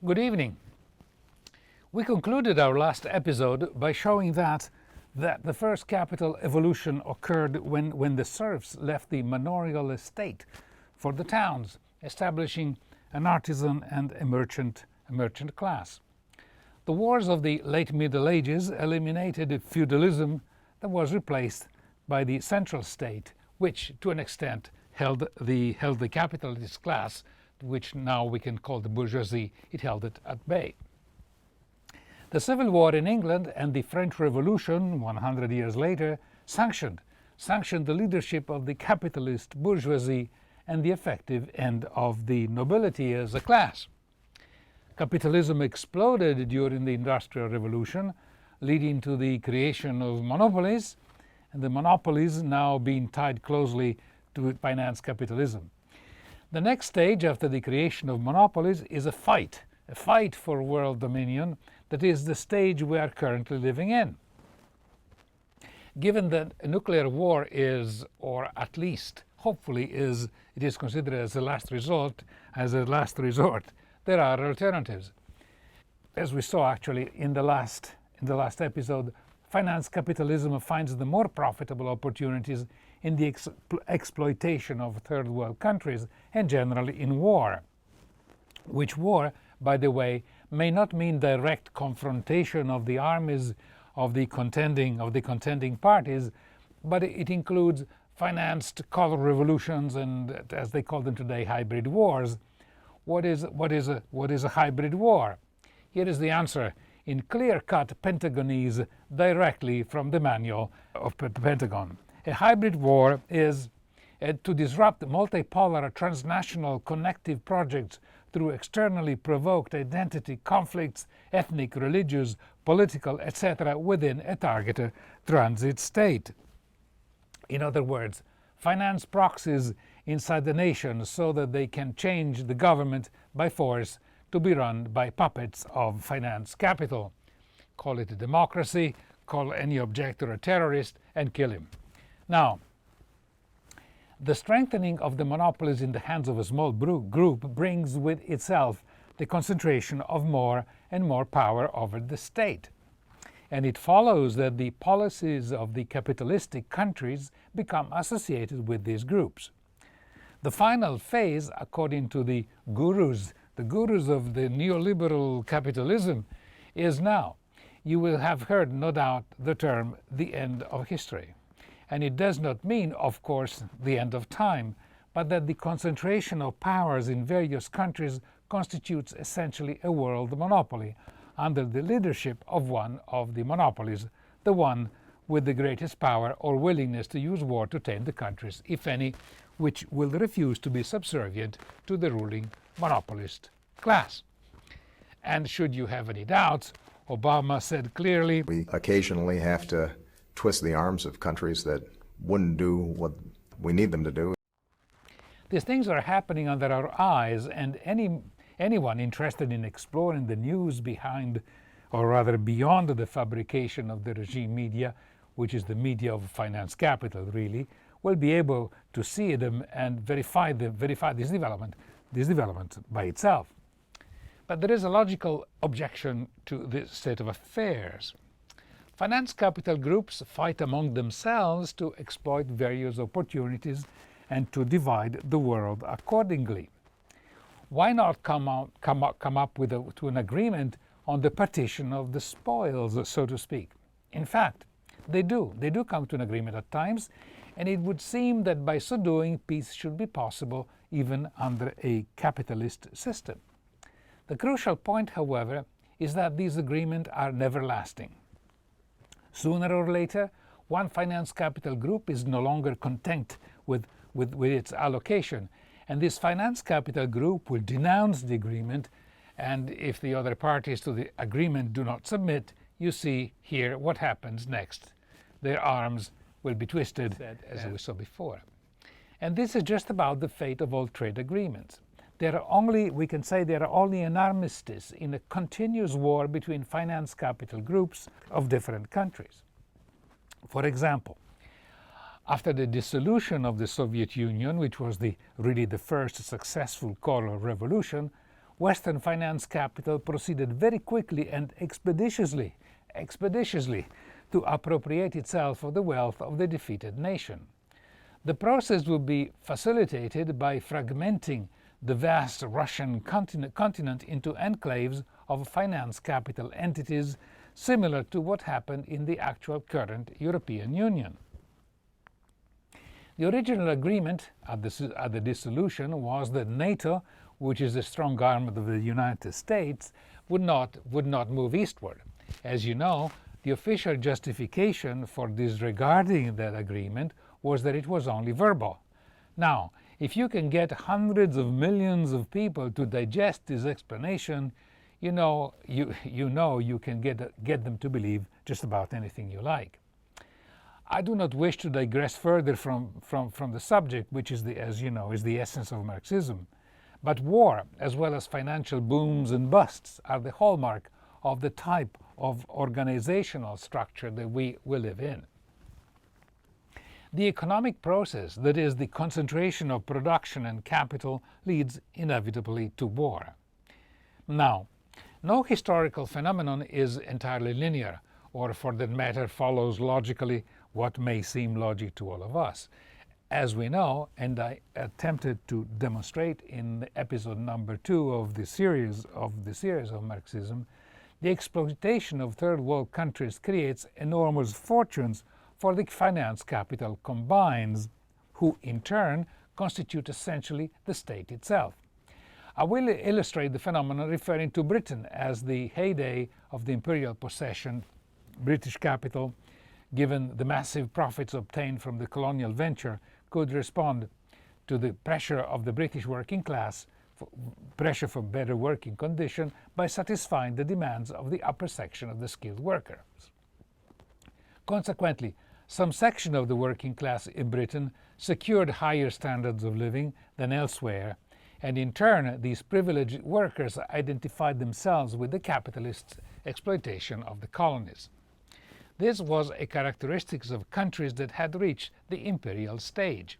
Good evening. We concluded our last episode by showing that the first capital evolution occurred when the serfs left the manorial estate for the towns, establishing an artisan and a merchant class. The wars of the late Middle Ages eliminated feudalism that was replaced by the central state, which to an extent held the capitalist class, which now we can call the bourgeoisie. It held it at bay. The Civil War in England and the French Revolution 100 years later sanctioned the leadership of the capitalist bourgeoisie and the effective end of the nobility as a class. Capitalism exploded during the Industrial Revolution, leading to the creation of monopolies, and the monopolies now being tied closely to finance-capitalism. The next stage after the creation of monopolies is a fight for world dominion. That is the stage we are currently living in. Given that a nuclear war is, or at least hopefully it is considered as a last resort, there are alternatives. As we saw actually in the last episode, finance capitalism finds the more profitable opportunities in the exploitation of third world countries and generally in war, which war, by the way, may not mean direct confrontation of the armies of the contending parties, but it includes financed color revolutions and, as they call them today, hybrid wars. What is a hybrid war? Here is the answer in clear-cut Pentagonese directly from the manual of the Pentagon. A hybrid war is to disrupt multipolar transnational connective projects through externally provoked identity conflicts, ethnic, religious, political, etc. within a targeted transit state. In other words, finance proxies inside the nation so that they can change the government by force to be run by puppets of finance capital. Call it a democracy, call any objector a terrorist, and kill him. Now, the strengthening of the monopolies in the hands of a small group brings with itself the concentration of more and more power over the state. And it follows that the policies of the capitalistic countries become associated with these groups. The final phase, according to the gurus of the neoliberal capitalism, is now. You will have heard, no doubt, the term the end of history. And it does not mean, of course, the end of time, but that the concentration of powers in various countries constitutes essentially a world monopoly under the leadership of one of the monopolies, the one with the greatest power or willingness to use war to tame the countries, if any, which will refuse to be subservient to the ruling monopolist class. And should you have any doubts, Obama said clearly, we occasionally have to twist the arms of countries that wouldn't do what we need them to do. These things are happening under our eyes, and anyone interested in exploring the news behind, or rather beyond, the fabrication of the regime media, which is the media of finance capital really, will be able to see them and verify this development by itself. But there is a logical objection to this state of affairs. Finance capital groups fight among themselves to exploit various opportunities and to divide the world accordingly. Why not come up to an agreement on the partition of the spoils, so to speak? In fact, they do come to an agreement at times, and it would seem that by so doing, peace should be possible even under a capitalist system. The crucial point, however, is that these agreements are never lasting. Sooner or later, one finance capital group is no longer content with its allocation, and this finance capital group will denounce the agreement, and if the other parties to the agreement do not submit, you see here what happens next. Their arms will be twisted, as we saw before. And this is just about the fate of all trade agreements. We can say they are only an armistice in a continuous war between finance capital groups of different countries. For example, after the dissolution of the Soviet Union, which was really the first successful color revolution, Western finance capital proceeded very quickly and expeditiously to appropriate itself of the wealth of the defeated nation. The process would be facilitated by fragmenting the vast Russian continent into enclaves of finance capital entities, similar to what happened in the actual current European Union. The original agreement at the dissolution was that NATO, which is the strong arm of the United States, would not move eastward. As you know, the official justification for disregarding that agreement was that it was only verbal. Now, if you can get hundreds of millions of people to digest this explanation, you can get them to believe just about anything you like. I do not wish to digress further from the subject, which is the essence of Marxism. But war, as well as financial booms and busts, are the hallmark of the type of organizational structure that we live in. The economic process, that is, the concentration of production and capital, leads inevitably to war. Now, no historical phenomenon is entirely linear, or for that matter follows logically what may seem logic to all of us. As we know, and I attempted to demonstrate in episode number 2 of the series of Marxism, the exploitation of third world countries creates enormous fortunes for the finance capital combines, who in turn constitute essentially the state itself. I will illustrate the phenomenon referring to Britain as the heyday of the imperial possession. British capital, given the massive profits obtained from the colonial venture, could respond to the pressure of the British working class, pressure for better working conditions, by satisfying the demands of the upper section of the skilled workers. Consequently, some section of the working class in Britain secured higher standards of living than elsewhere, and in turn these privileged workers identified themselves with the capitalists' exploitation of the colonies. This was a characteristic of countries that had reached the imperial stage.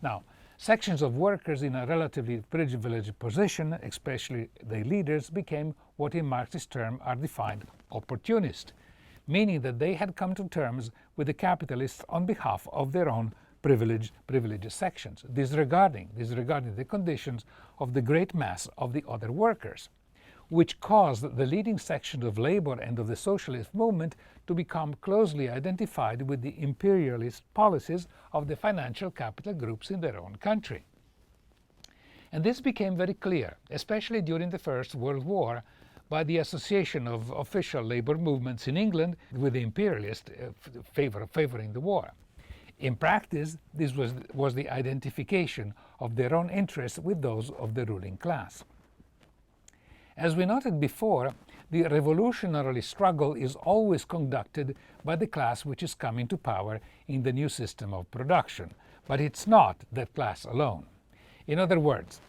Now, sections of workers in a relatively privileged position, especially the leaders, became what in Marxist terms are defined opportunists, meaning that they had come to terms with the capitalists on behalf of their own privileged sections, disregarding the conditions of the great mass of the other workers, which caused the leading section of labor and of the socialist movement to become closely identified with the imperialist policies of the financial capital groups in their own country. And this became very clear, especially during the First World War, by the association of official labor movements in England with the imperialists favoring the war. In practice, this was the identification of their own interests with those of the ruling class. As we noted before, the revolutionary struggle is always conducted by the class which is coming to power in the new system of production, but it's not that class alone. In other words,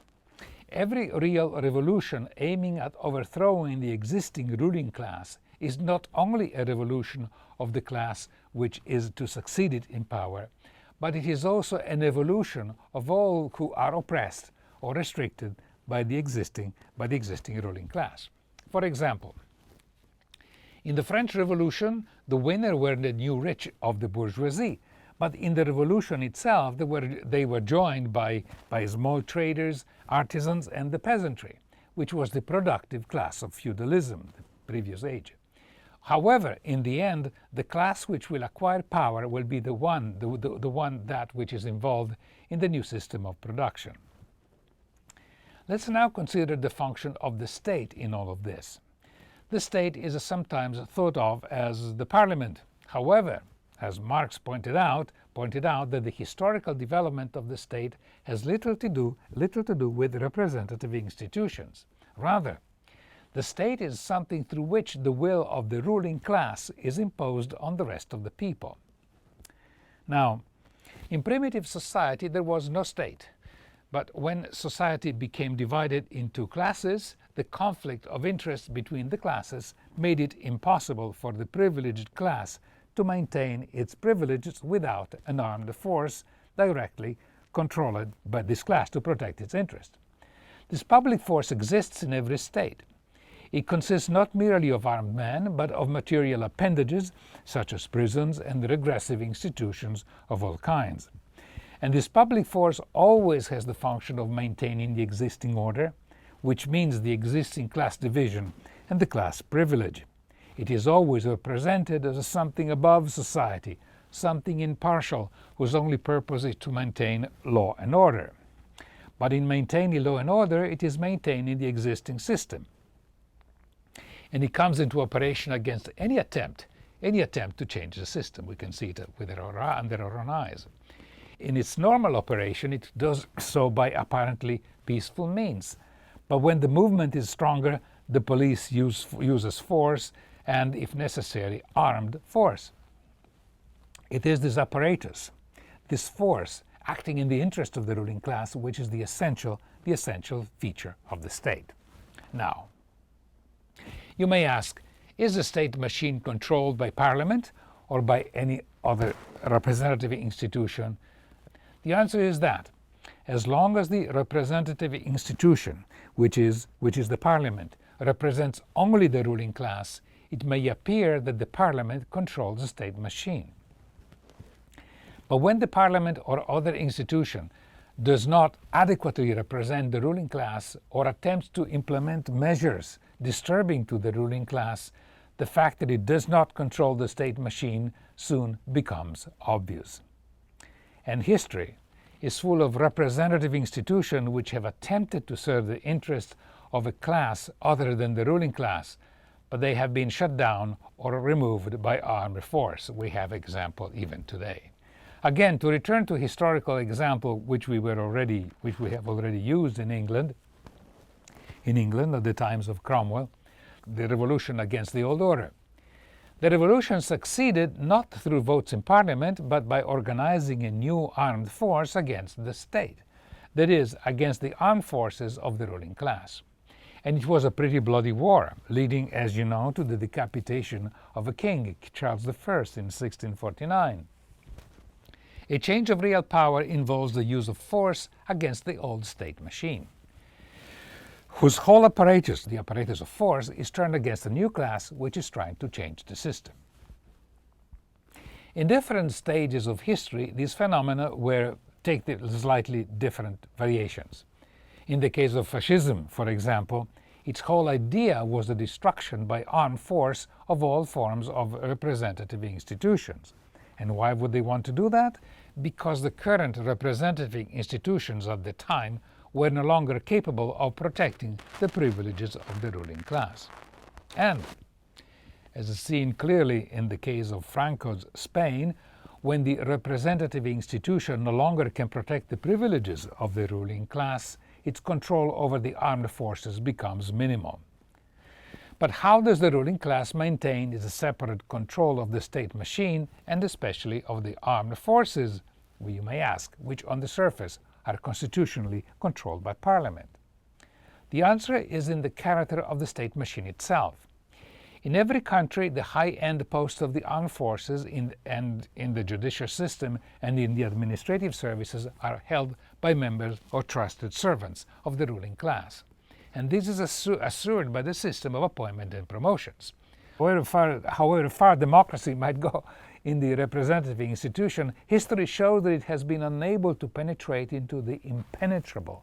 every real revolution aiming at overthrowing the existing ruling class is not only a revolution of the class which is to succeed it in power, but it is also an evolution of all who are oppressed or restricted by the existing ruling class. For example, in the French Revolution, the winner were the new rich of the bourgeoisie, but in the revolution itself they were joined by small traders, artisans, and the peasantry, which was the productive class of feudalism, the previous age. However, in the end, the class which will acquire power will be the one which is involved in the new system of production. Let's now consider the function of the state in all of this. The state is sometimes thought of as the parliament. However, as Marx pointed out that the historical development of the state has little to do with representative institutions. Rather, the state is something through which the will of the ruling class is imposed on the rest of the people. Now, in primitive society there was no state. But when society became divided into classes, the conflict of interest between the classes made it impossible for the privileged class to maintain its privileges without an armed force directly controlled by this class to protect its interest. This public force exists in every state. It consists not merely of armed men, but of material appendages, such as prisons and regressive institutions of all kinds. And this public force always has the function of maintaining the existing order, which means the existing class division and the class privilege. It is always represented as something above society, something impartial, whose only purpose is to maintain law and order. But in maintaining law and order, it is maintaining the existing system. And it comes into operation against any attempt to change the system. We can see it under our own eyes. In its normal operation, it does so by apparently peaceful means. But when the movement is stronger, the police uses force and, if necessary, armed force. It is this apparatus, this force, acting in the interest of the ruling class, which is the essential feature of the state. Now, you may ask, is the state machine controlled by parliament or by any other representative institution? The answer is that, as long as the representative institution, which is the parliament, represents only the ruling class, it may appear that the parliament controls the state machine. But when the parliament or other institution does not adequately represent the ruling class or attempts to implement measures disturbing to the ruling class, the fact that it does not control the state machine soon becomes obvious. And history is full of representative institutions which have attempted to serve the interests of a class other than the ruling class, but they have been shut down or removed by armed force. We have example even today. Again, to return to historical example which we have already used in England at the times of Cromwell, the revolution against the old order. The revolution succeeded not through votes in parliament, but by organizing a new armed force against the state, that is, against the armed forces of the ruling class. And it was a pretty bloody war, leading, as you know, to the decapitation of a king, Charles I, in 1649. A change of real power involves the use of force against the old state machine, whose whole apparatus, the apparatus of force, is turned against a new class which is trying to change the system. In different stages of history, these phenomena take slightly different variations. In the case of fascism, for example, its whole idea was the destruction by armed force of all forms of representative institutions. And why would they want to do that? Because the current representative institutions at the time were no longer capable of protecting the privileges of the ruling class. And, as is seen clearly in the case of Franco's Spain, when the representative institution no longer can protect the privileges of the ruling class, its control over the armed forces becomes minimal. But how does the ruling class maintain its separate control of the state machine and especially of the armed forces, you may ask, which on the surface are constitutionally controlled by parliament? The answer is in the character of the state machine itself. In every country, the high-end posts of the armed forces in the judicial system and in the administrative services are held by members or trusted servants of the ruling class. And this is assured by the system of appointment and promotions. However far democracy might go in the representative institution, history shows that it has been unable to penetrate into the impenetrable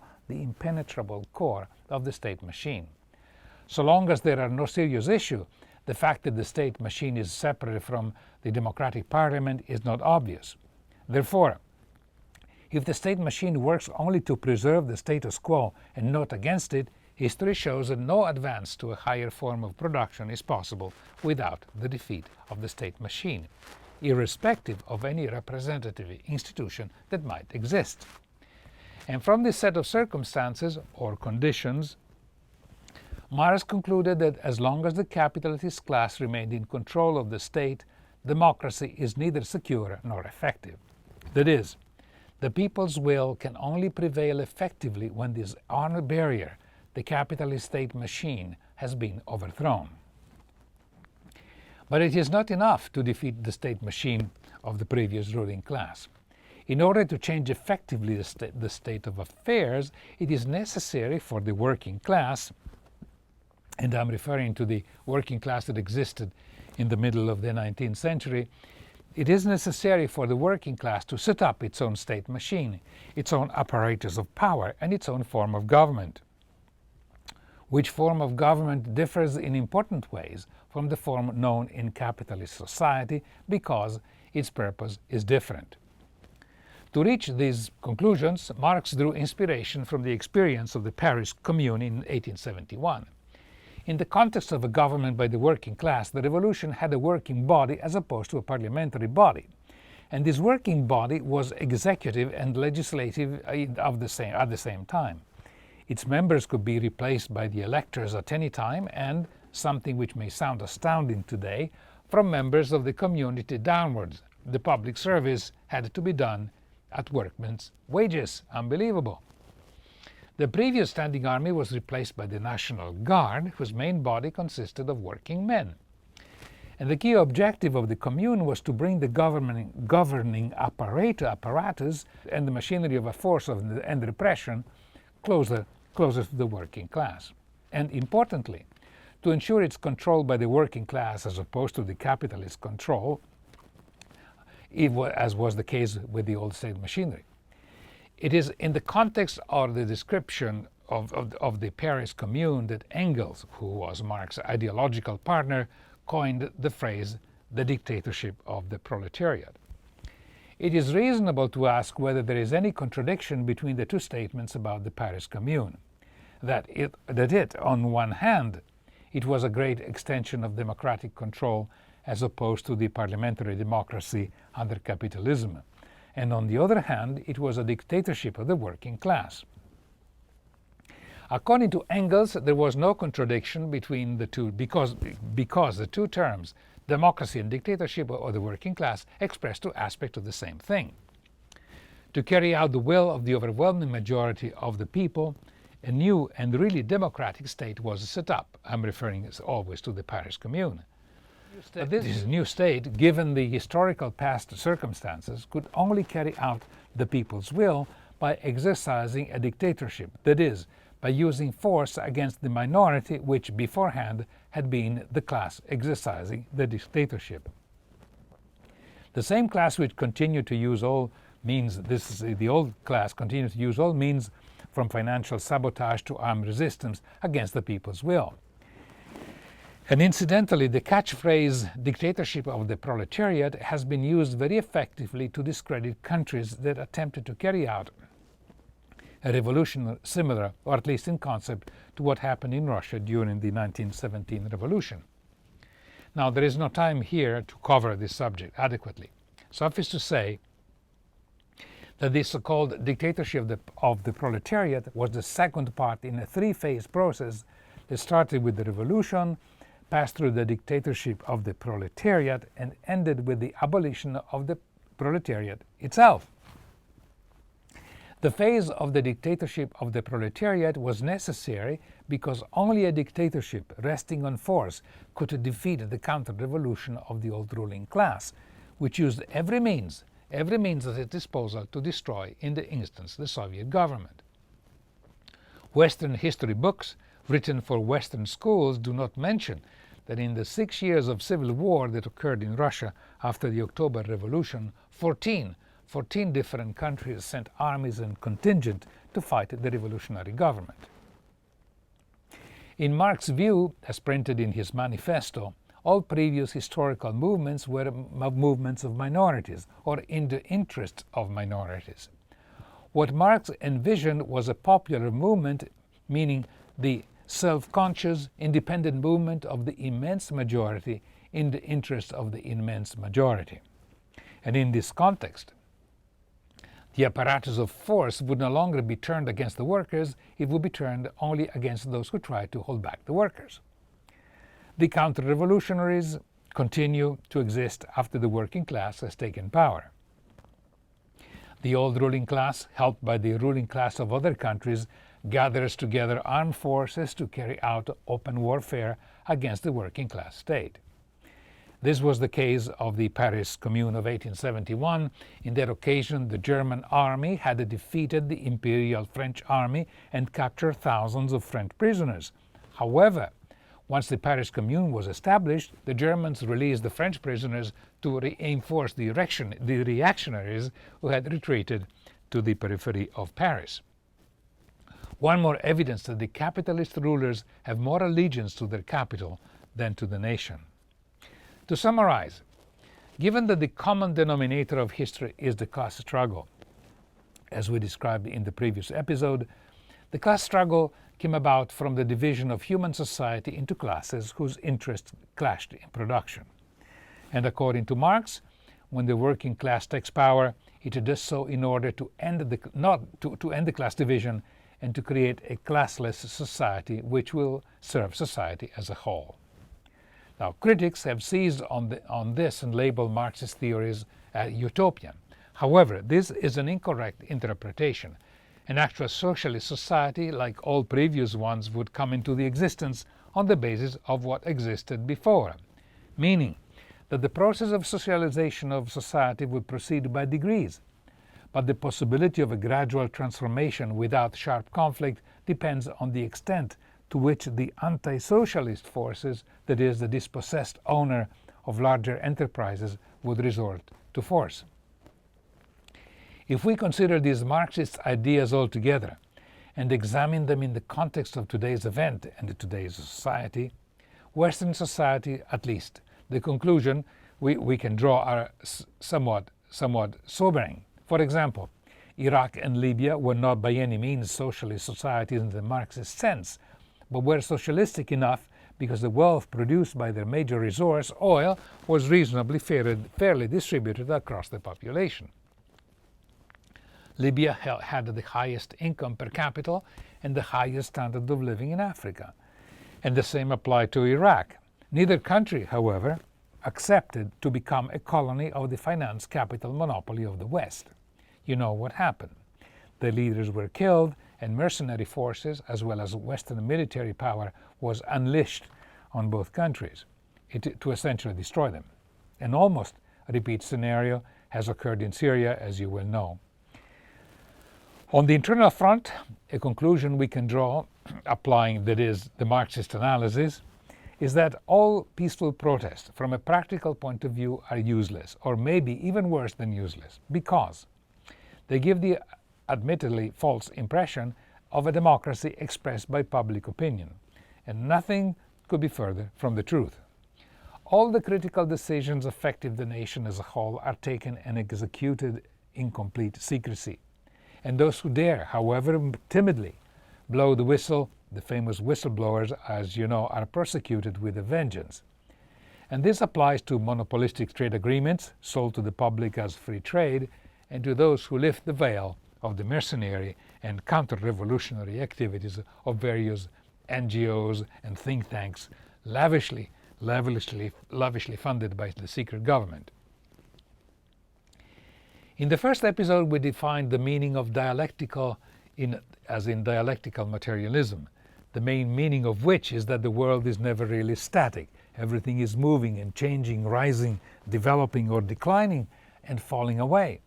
core of the state machine. So long as there are no serious issues, the fact that the state machine is separate from the democratic parliament is not obvious. Therefore, if the state machine works only to preserve the status quo and not against it, history shows that no advance to a higher form of production is possible without the defeat of the state machine, irrespective of any representative institution that might exist. And from this set of circumstances or conditions, Marx concluded that as long as the capitalist class remained in control of the state, democracy is neither secure nor effective. That is, the people's will can only prevail effectively when this armed barrier, the capitalist state machine, has been overthrown. But it is not enough to defeat the state machine of the previous ruling class. In order to change effectively the state of affairs, it is necessary for the working class, and I'm referring to the working class that existed in the middle of the 19th century, it is necessary for the working class to set up its own state machine, its own apparatus of power, and its own form of government. Which form of government differs in important ways from the form known in capitalist society because its purpose is different. To reach these conclusions, Marx drew inspiration from the experience of the Paris Commune in 1871. In the context of a government by the working class, the revolution had a working body as opposed to a parliamentary body. And this working body was executive and legislative at the same time. Its members could be replaced by the electors at any time and, something which may sound astounding today, from members of the community downwards. The public service had to be done at workmen's wages. Unbelievable. The previous standing army was replaced by the National Guard, whose main body consisted of working men. And the key objective of the Commune was to bring the governing apparatus and the machinery of a force and repression closer to the working class. And importantly, to ensure its control by the working class as opposed to the capitalist control, as was the case with the old state machinery. It is in the context of the description of the Paris Commune that Engels, who was Marx's ideological partner, coined the phrase, the dictatorship of the proletariat. It is reasonable to ask whether there is any contradiction between the two statements about the Paris Commune. That on one hand, it was a great extension of democratic control as opposed to the parliamentary democracy under capitalism, and on the other hand, it was a dictatorship of the working class. According to Engels, there was no contradiction between the two because the two terms, democracy and dictatorship of the working class, express two aspects of the same thing. To carry out the will of the overwhelming majority of the people, a new and really democratic state was set up. I'm referring always to the Paris Commune. This new state, given the historical past circumstances, could only carry out the people's will by exercising a dictatorship, that is, by using force against the minority which beforehand had been the class exercising the dictatorship. The same class which continued to use all means, the old class continued to use all means from financial sabotage to armed resistance against the people's will. And incidentally, the catchphrase dictatorship of the proletariat has been used very effectively to discredit countries that attempted to carry out a revolution similar, or at least in concept, to what happened in Russia during the 1917 revolution. Now, there is no time here to cover this subject adequately. Suffice to say that this so-called dictatorship of the proletariat was the second part in a three-phase process that started with the revolution, passed through the dictatorship of the proletariat, and ended with the abolition of the proletariat itself. The phase of the dictatorship of the proletariat was necessary because only a dictatorship resting on force could defeat the counter-revolution of the old ruling class, which used every means at its disposal to destroy, in the instance, the Soviet government. Western history books written for Western schools do not mention that in the 6 years of civil war that occurred in Russia after the October Revolution, 14 different countries sent armies and contingent to fight the revolutionary government. In Marx's view, as printed in his manifesto, all previous historical movements were movements of minorities, or in the interest of minorities. What Marx envisioned was a popular movement, meaning the self-conscious, independent movement of the immense majority in the interest of the immense majority. And in this context, the apparatus of force would no longer be turned against the workers, it would be turned only against those who try to hold back the workers. The counter-revolutionaries continue to exist after the working class has taken power. The old ruling class, helped by the ruling class of other countries, gathers together armed forces to carry out open warfare against the working class state. This was the case of the Paris Commune of 1871. In that occasion, the German army had defeated the Imperial French army and captured thousands of French prisoners. However, once the Paris Commune was established, the Germans released the French prisoners to reinforce the reactionaries who had retreated to the periphery of Paris. One more evidence that the capitalist rulers have more allegiance to their capital than to the nation. To summarize, given that the common denominator of history is the class struggle, as we described in the previous episode, the class struggle came about from the division of human society into classes whose interests clashed in production. And according to Marx, when the working class takes power, it does so in order to end the class division and to create a classless society which will serve society as a whole. Now, critics have seized on this and labeled Marxist theories as utopian. However, this is an incorrect interpretation. An actual socialist society, like all previous ones, would come into the existence on the basis of what existed before, meaning that the process of socialization of society would proceed by degrees. But the possibility of a gradual transformation without sharp conflict depends on the extent to which the anti-socialist forces, that is, the dispossessed owner of larger enterprises, would resort to force. If we consider these Marxist ideas altogether and examine them in the context of today's event and today's society, Western society at least, the conclusion we can draw are somewhat sobering. For example, Iraq and Libya were not by any means socialist societies in the Marxist sense, but were socialistic enough because the wealth produced by their major resource, oil, was reasonably fairly distributed across the population. Libya had the highest income per capita and the highest standard of living in Africa. And the same applied to Iraq. Neither country, however, accepted to become a colony of the finance-capital monopoly of the West. You know what happened. The leaders were killed, and mercenary forces, as well as Western military power, was unleashed on both countries to essentially destroy them. An almost repeat scenario has occurred in Syria, as you will know. On the internal front, a conclusion we can draw, applying, that is, the Marxist analysis, is that all peaceful protests from a practical point of view are useless, or maybe even worse than useless, because they give the admittedly false impression of a democracy expressed by public opinion, and nothing could be further from the truth. All the critical decisions affecting the nation as a whole are taken and executed in complete secrecy. And those who dare, however timidly, blow the whistle, the famous whistleblowers, as you know, are persecuted with a vengeance. And this applies to monopolistic trade agreements sold to the public as free trade, and to those who lift the veil of the mercenary and counter-revolutionary activities of various NGOs and think tanks lavishly funded by the secret government. In the first episode, we defined the meaning of dialectical as in dialectical materialism, the main meaning of which is that the world is never really static. Everything is moving and changing, rising, developing or declining, and falling away.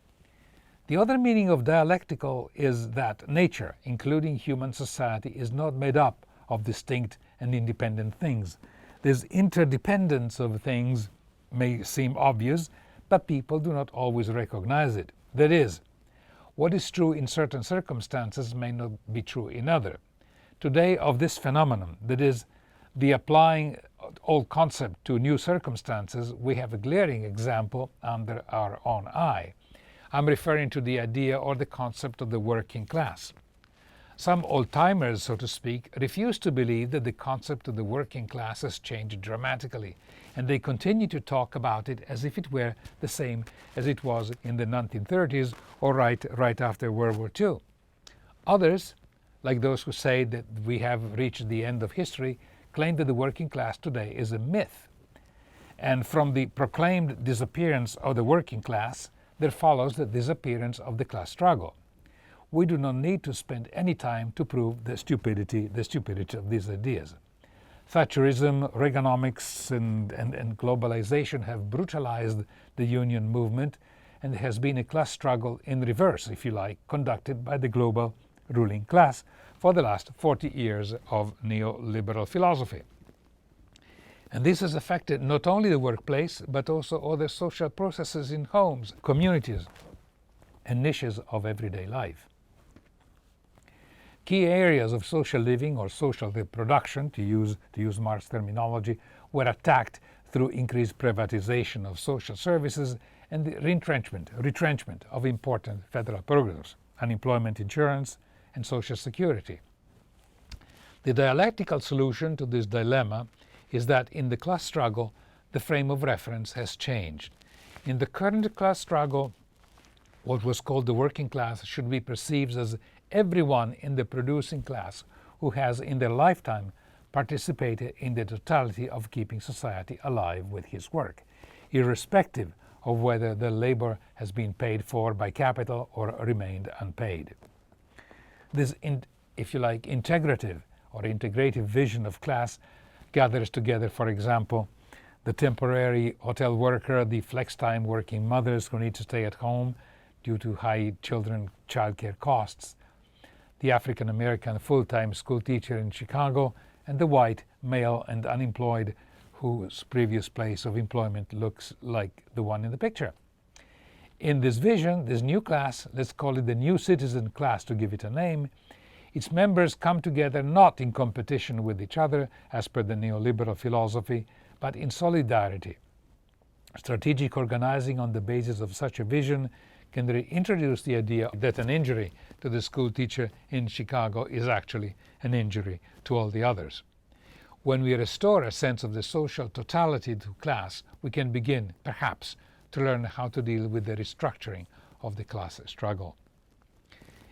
The other meaning of dialectical is that nature, including human society, is not made up of distinct and independent things. This interdependence of things may seem obvious, but people do not always recognize it. That is, what is true in certain circumstances may not be true in others. Today, of this phenomenon, that is, the applying old concept to new circumstances, we have a glaring example under our own eye. I'm referring to the idea or the concept of the working class. Some old-timers, so to speak, refuse to believe that the concept of the working class has changed dramatically, and they continue to talk about it as if it were the same as it was in the 1930s or right after World War II. Others, like those who say that we have reached the end of history, claim that the working class today is a myth. And from the proclaimed disappearance of the working class, there follows the disappearance of the class struggle. We do not need to spend any time to prove the stupidity of these ideas. Thatcherism, Reaganomics, and globalization have brutalized the union movement, and there has been a class struggle in reverse, if you like, conducted by the global ruling class for the last 40 years of neoliberal philosophy. And this has affected not only the workplace, but also other social processes in homes, communities, and niches of everyday life. Key areas of social living or social reproduction, to use Marx terminology, were attacked through increased privatization of social services and the retrenchment of important federal programs, unemployment insurance, and social security. The dialectical solution to this dilemma is that in the class struggle, the frame of reference has changed. In the current class struggle, what was called the working class should be perceived as everyone in the producing class who has in their lifetime participated in the totality of keeping society alive with his work, irrespective of whether the labor has been paid for by capital or remained unpaid. This, if you like, integrative or integrative vision of class gathers together, for example, the temporary hotel worker, the flex-time working mothers who need to stay at home due to high childcare costs, the African-American full-time school teacher in Chicago, and the white, male, and unemployed whose previous place of employment looks like the one in the picture. In this vision, this new class, let's call it the new citizen class to give it a name, its members come together not in competition with each other, as per the neoliberal philosophy, but in solidarity. Strategic organizing on the basis of such a vision can reintroduce the idea that an injury to the school teacher in Chicago is actually an injury to all the others. When we restore a sense of the social totality to class, we can begin, perhaps, to learn how to deal with the restructuring of the class struggle.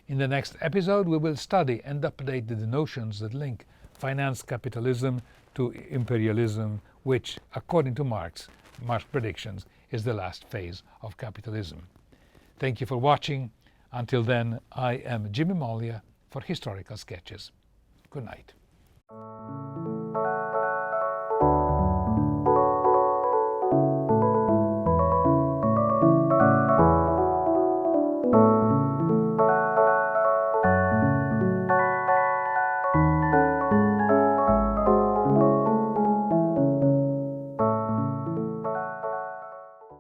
In the next episode, we will study and update the notions that link finance-capitalism to imperialism, which, according to Marx predictions, is the last phase of capitalism. Thank you for watching. Until then, I am Jimmy Moglia for Historical Sketches. Good night.